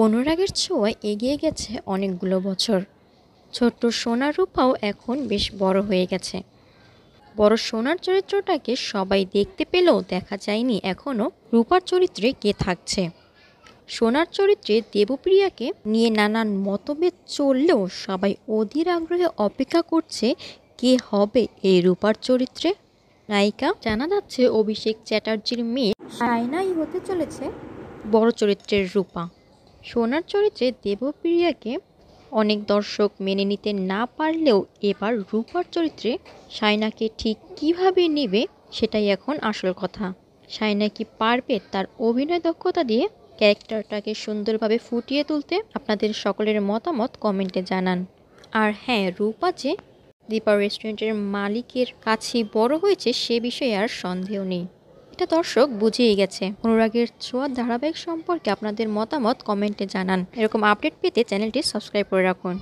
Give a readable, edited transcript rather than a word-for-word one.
অনুরাগের ছোঁয়ায় এগিয়ে গেছে অনেকগুলো বছর। ছোট্ট সোনা রূপাও এখন বেশ বড় হয়ে গেছে। বড় সোনার চরিত্রটাকে সবাই দেখতে পেলেও দেখা যায়নি এখনও রূপার চরিত্রে কে থাকছে। সোনার চরিত্রে দেবপ্রিয়াকে নিয়ে নানান মতভেদ চললেও সবাই অধীর আগ্রহে অপেক্ষা করছে কে হবে এই রূপার চরিত্রে নায়িকা। জানা যাচ্ছে অভিষেক চ্যাটার্জির মেয়ে সায়নাই হতে চলেছে বড় চরিত্রের রূপা। সোনার চরিত্রে দেবপ্রিয়াকে অনেক দর্শক মেনে নিতে না পারলেও এবার রূপার চরিত্রে সায়নাকে ঠিক কিভাবে নেবে সেটাই এখন আসল কথা। সায়না কি পারবে তার অভিনয় দক্ষতা দিয়ে ক্যারেক্টারটাকে সুন্দরভাবে ফুটিয়ে তুলতে? আপনাদের সকলের মতামত কমেন্টে জানান। আর হ্যাঁ, রূপা যে দীপা রেস্টুরেন্টের মালিকের কাছেই বড় হয়েছে সে বিষয়ে আর সন্দেহ নেই, এটা দর্শক বুঝেই গেছে। অনুরাগের ছোঁয়া ধারাবাহিক সম্পর্কে আপনাদের মতামত কমেন্টে জানান। এরকম আপডেট পেতে চ্যানেলটি সাবস্ক্রাইব করে রাখুন।